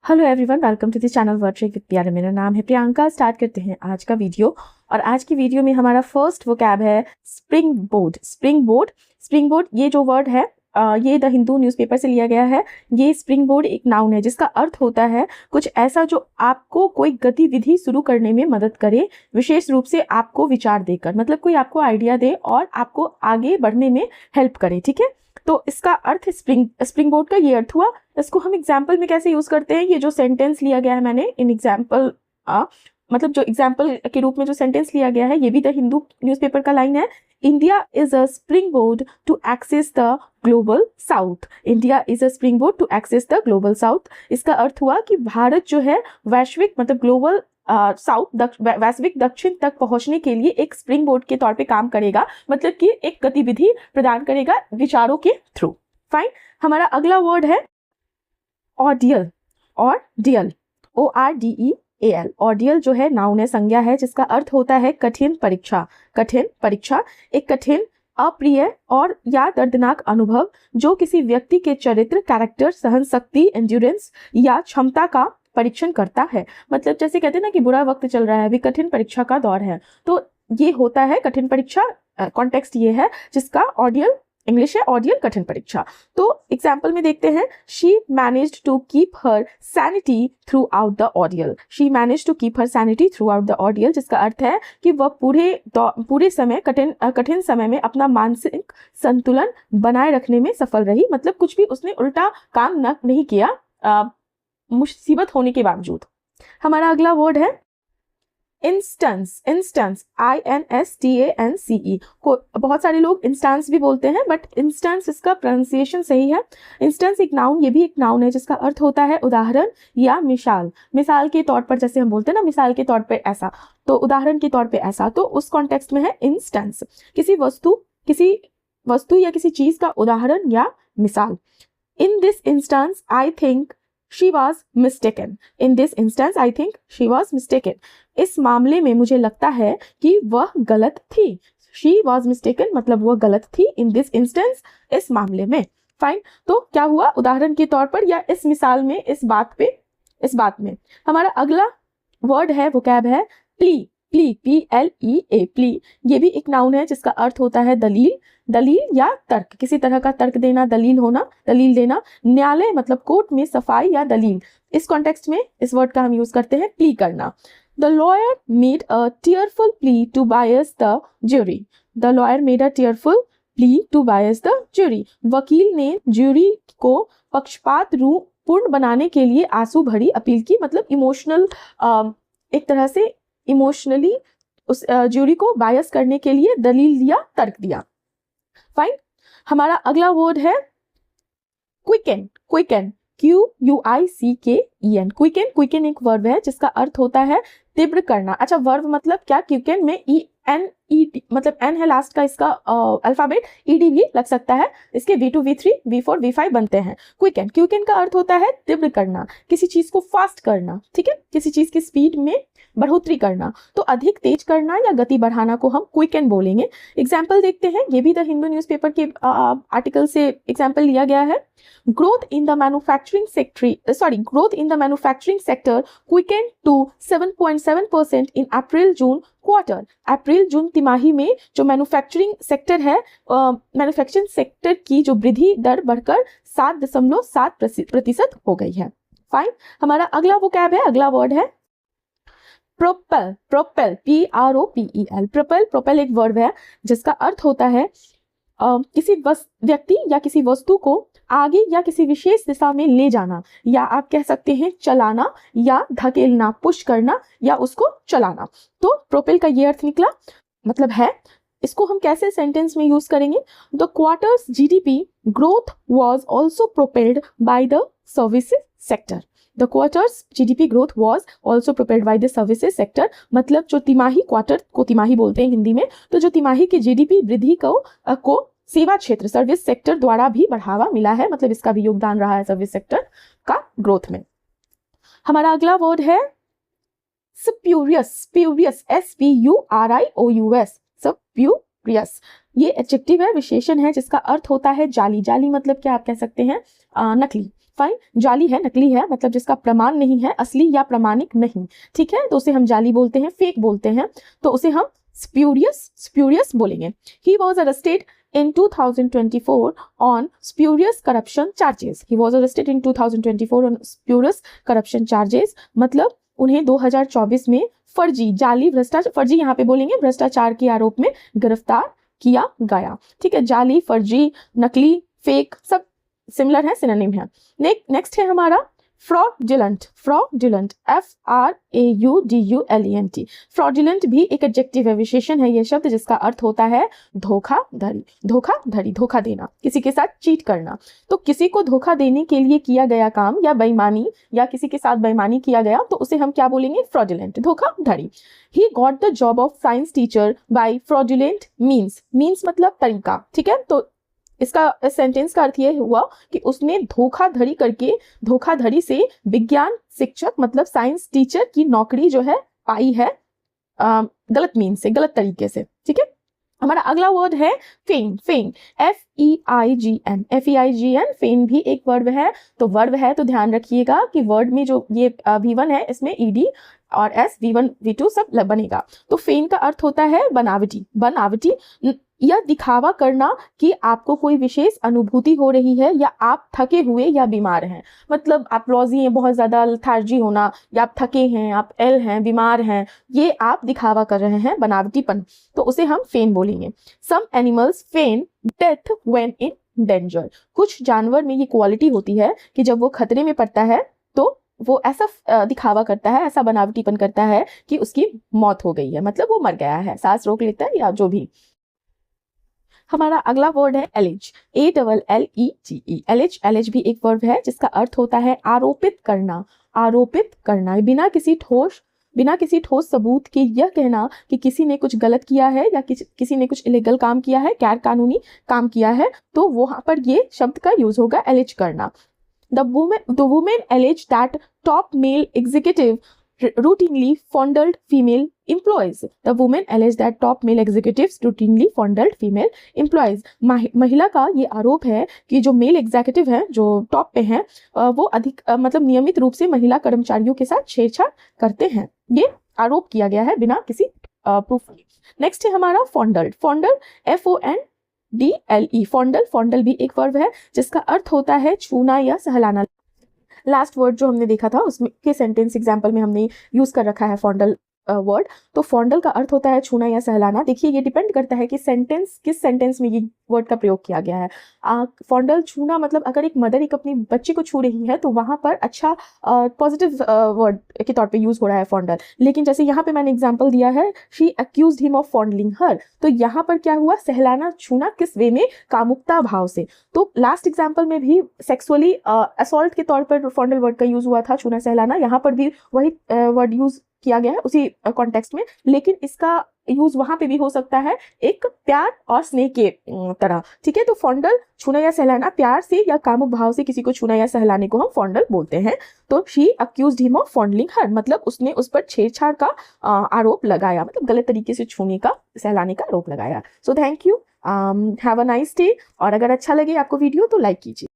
Hello everyone, welcome to the channel word trick with Pyara. मेरा नाम है प्रियंका। स्टार्ट करते हैं आज का वीडियो। और आज की वीडियो में हमारा फर्स्ट वोकैब है spring board. Spring board, spring board ये जो वर्ड है ये द हिंदू न्यूज़पेपर से लिया गया है। ये स्प्रिंग बोर्ड एक नाउन है जिसका अर्थ होता है कुछ ऐसा जो आपको कोई गतिविधि शुरू करने में मदद करे, विशेष रूप से आपको विचार देकर, मतलब कोई आपको आइडिया दे और आपको आगे बढ़ने में हेल्प करे। ठीक है, तो इसका अर्थ स्प्रिंग बोर्ड का ये अर्थ हुआ। इसको हम एग्जाम्पल में कैसे यूज करते हैं, ये जो सेंटेंस लिया गया है मैंने इन एग्जाम्पल, मतलब जो एग्जाम्पल के रूप में जो सेंटेंस लिया गया है ये भी द हिंदू न्यूज़पेपर का लाइन है। India is a springboard to access the global south. India is a springboard to access the global south. इसका अर्थ हुआ कि भारत जो है वैश्विक, मतलब ग्लोबल साउथ, वैश्विक दक्षिण तक पहुंचने के लिए एक स्प्रिंग बोर्ड के तौर पे काम करेगा, मतलब कि एक गतिविधि प्रदान करेगा विचारों के थ्रू। फाइन, हमारा अगला वर्ड है ऑडियल। ऑडियल, ORDEAL। ऑडियल जो है नाउन है, संज्ञा है, जिसका अर्थ होता है कठिन परीक्षा। कठिन परीक्षा, एक कठिन, अप्रिय और या दर्दनाक अनुभव जो किसी व्यक्ति के चरित्र, कैरेक्टर, सहन शक्ति, एंड्योरेंस या क्षमता का परीक्षण करता है। मतलब जैसे कहते हैं ना कि बुरा वक्त चल रहा है, अभी कठिन परीक्षा का दौर है, तो ये होता है कठिन परीक्षा। कॉन्टेक्स्ट ये है जिसका ऑडियल इंग्लिश है, ऑडियल कठिन परीक्षा। तो एग्जाम्पल में देखते हैं, she managed to keep her sanity throughout the ordeal. She manage to keep her sanity throughout the ordeal, जिसका अर्थ है कि वह पूरे समय, कठिन समय में अपना मानसिक संतुलन बनाए रखने में सफल रही। मतलब कुछ भी उसने उल्टा काम नहीं किया मुसीबत होने के बावजूद। हमारा अगला वर्ड है इंस्टेंस। इंस्टेंस, INSTANCE को बहुत सारे लोग इंस्टेंस भी बोलते हैं, बट इंस्टेंस इसका प्रोनाउंसिएशन सही है। इंस्टेंस एक नाउन, ये भी एक नाउन है जिसका अर्थ होता है उदाहरण या मिसाल। मिसाल के तौर पर, जैसे हम बोलते हैं ना मिसाल के तौर पे ऐसा, तो उदाहरण के तौर पे ऐसा, तो उस कॉन्टेक्स्ट में है इंस्टेंस। किसी वस्तु या किसी चीज का उदाहरण या मिसाल। In this instance I think she was mistaken. In this instance, I think she was mistaken. इस मामले में मुझे लगता है कि वह गलत थी। She was mistaken मतलब वह गलत थी। In this instance, इस मामले में। फाइन, तो क्या हुआ उदाहरण के तौर पर या इस मिसाल में, इस बात में। हमारा अगला वर्ड है, वोकैब है प्ली। प्ली, PLEA, प्ली, ये भी एक नाउन है जिसका अर्थ होता है दलील या तर्क, किसी तरह का तर्क देना, दलील देना। न्यायालय मतलब कोर्ट में सफाई या दलील, इस कॉन्टेक्स्ट में इस वर्ड का हम यूज करते हैं प्ली करना। The lawyer made a tearful plea to bias the jury. The lawyer made a tearful plea to bias the jury. वकील ने ज्यूरी को पक्षपात पूर्ण बनाने के लिए आंसू भरी अपील की, मतलब इमोशनल, एक तरह से इमोशनली उस ज्यूरी को बायस करने के लिए दलील दिया, तर्क दिया। फाइन, हमारा अगला वर्ड है क्विकन। Quicken, QUICKEN। क्विकन एक वर्ब है जिसका अर्थ होता है तीव्र करना। अच्छा, वर्ब मतलब क्या, क्विकन में ENED, मतलब N है लास्ट का इसका अल्फाबेट, ED भी लग सकता है। इसके V2, V3, V4, V5 बनते हैं। क्विकन का अर्थ होता है तीव्र करना, किसी चीज को फास्ट करना। ठीक है, किसी चीज की स्पीड में बढ़ोतरी करना, तो अधिक तेज करना या गति बढ़ाना को हम क्विकन बोलेंगे। एग्जाम्पल देखते हैं, ये भी द हिंदू न्यूज़पेपर के आर्टिकल से एग्जाम्पल लिया गया है। Growth in the manufacturing sector quicken to 7.7% in April June quarter. अप्रैल जून तिमाही में जो मैन्युफैक्चरिंग सेक्टर है, मैन्युफैक्चरिंग सेक्टर की जो वृद्धि दर बढ़कर 7.7% हो गई है। फाइन, हमारा अगला वोकैब है, अगला वर्ड है प्रोपेल। Propel, PROPEL। प्रोपेल एक वर्ब है जिसका अर्थ होता है किसी व्यक्ति या किसी वस्तु को आगे या किसी विशेष दिशा में ले जाना, या आप कह सकते हैं चलाना या धकेलना, पुश करना या उसको चलाना। तो प्रोपेल का ये अर्थ निकला, मतलब है। इसको हम कैसे सेंटेंस में यूज करेंगे, the quarters GDP growth was also propelled by the services sector. The quarters GDP growth was also propelled by the services sector, मतलब जो तिमाही, क्वार्टर को तिमाही बोलते हैं हिंदी में, तो जो तिमाही के GDP वृद्धि को सेवा क्षेत्र, सर्विस सेक्टर द्वारा भी बढ़ावा मिला है, मतलब इसका भी योगदान रहा है सर्विस सेक्टर का ग्रोथ में। हमारा अगला वर्ड है स्प्यूरियस। स्प्यूरियस, SPURIOUS, स्प्यूरियस, ये एडजेक्टिव है, विशेषण है जिसका अर्थ होता है जाली। जाली मतलब क्या, आप कह सकते हैं नकली। फाइन। जाली है, नकली है, मतलब जिसका प्रमाण नहीं है, असली या प्रमाणिक नहीं, ठीक है, तो उसे हम जाली बोलते हैं, फेक बोलते हैं, तो उसे हम स्प्यूरियस बोलेंगे। He was arrested in 2024 on spurious corruption charges. He was arrested in 2024 on spurious corruption charges. मतलब उन्हें 2024 में फर्जी, जाली, भ्रष्टाचार, फर्जी यहाँ पे बोलेंगे, भ्रष्टाचार के आरोप में गिरफ्तार किया गया, ठीक है। जाली, फर्जी, नकली, फेक सब सिमिलर है, सिनोनिम है। नेक्स्ट है हमारा फ्रॉडुलेंट। FRAUDULENT। फ्रॉडुलेंट भी एक एडजेक्टिव है, विशेषण है ये शब्द, जिसका अर्थ होता है धोखाधड़ी, धोखा देना, किसी के साथ चीट करना। तो किसी को धोखा देने के लिए किया गया काम या बेईमानी, या किसी के साथ बेईमानी किया गया, तो उसे हम क्या बोलेंगे, फ्रॉडुलेंट, धोखाधड़ी। He got the job of science teacher by fraudulent means मतलब तरीका, ठीक है। तो इसका इस सेंटेंस का अर्थ ये हुआ कि उसने धोखाधड़ी करके, धोखाधड़ी से विज्ञान शिक्षक मतलब साइंस टीचर की नौकरी जो है पाई है, गलत मीन्स से, गलत तरीके से, ठीक है। हमारा अगला वर्ड है फेन। FEIGN। फेन भी एक वर्ब है, तो वर्ब है तो ध्यान रखिएगा कि वर्ड में जो ये V1 है, इसमें ED और S, V1 V2 सब बनेगा। तो फेन का अर्थ होता है बनावटी या दिखावा करना कि आपको कोई विशेष अनुभूति हो रही है, या आप थके हुए या बीमार हैं, मतलब आप लॉजी हैं, बहुत ज्यादा लेथार्जी होना, या आप थके हैं, आप इल हैं, बीमार हैं, ये आप दिखावा कर रहे हैं, बनावटीपन, तो उसे हम फेन बोलेंगे। Some animals feign death when in danger. कुछ जानवर में ये क्वालिटी होती है कि जब वो खतरे में पड़ता है तो वो ऐसा दिखावा करता है, ऐसा बनावटीपन करता है कि उसकी मौत हो गई है, मतलब वो मर गया है, सांस रोक लेता है या जो भी। हमारा अगला वर्ड है एलिज। ALLEGE। एलिज भी एक वर्ब है जिसका अर्थ होता है आरोपित करना। बिना किसी ठोस सबूत के यह कहना कि किसी ने कुछ गलत किया है या किसी ने कुछ इलीगल काम किया है, गैर कानूनी काम किया है, तो वहां पर ये शब्द का यूज होगा एलिज करना। The woman alleged that top male executive routinely fondled female employees. The woman alleged that top male executives routinely fondled female employees. महिला का ये आरोप है कि जो मेल एग्जीक्यूटिव हैं, जो टॉप पे हैं, वो अधिक मतलब नियमित रूप से महिला कर्मचारियों के साथ छेड़छाड़ करते हैं। ये आरोप किया गया है बिना किसी प्रूफ के। नेक्स्ट है हमारा फॉन्डल्ड। FONDLE। फॉन्डल भी एक वर्ब है जिसका अर्थ होता है छूना या सहलाना। लास्ट वर्ड जो हमने देखा था उसमें के सेंटेंस एग्जांपल में हमने यूज कर रखा है फॉन्डल वर्ड। तो फॉन्डल का अर्थ होता है छूना या सहलाना। देखिए ये डिपेंड करता है कि किस सेंटेंस में ये वर्ड का प्रयोग किया गया है। फॉन्डल, छूना, मतलब अगर एक मदर एक अपनी बच्चे को छू रही है तो वहां पर अच्छा पॉजिटिव वर्ड के तौर पे यूज हो रहा है फॉन्डल। लेकिन जैसे यहाँ पे मैंने एग्जांपल दिया है, शी अक्यूज्ड हिम ऑफ फॉन्डलिंग हर, तो यहाँ पर क्या हुआ, सहलाना, छूना, किस वे में, कामुकता भाव से। तो लास्ट एग्जाम्पल में भी सेक्सुअली असॉल्ट के तौर पर फॉन्डल वर्ड का यूज हुआ था, छूना सहलाना। यहाँ पर भी वही वर्ड यूज किया गया है उसी कॉन्टेक्स्ट में, लेकिन इसका यूज वहां पे भी हो सकता है एक प्यार और स्नेह के तरह, ठीक है। तो फॉन्डल, छूना या सहलाना, प्यार से या कामुक भाव से किसी को छूना या सहलाने को हम फॉन्डल बोलते हैं। तो शी अक्यूज्ड हिम ऑफ फॉन्डलिंग हर, मतलब उसने उस पर छेड़छाड़ का आरोप लगाया, मतलब गलत तरीके से छूने का, सहलाने का आरोप लगाया। So thank you, have a nice day. और अगर अच्छा लगे आपको वीडियो तो लाइक कीजिए।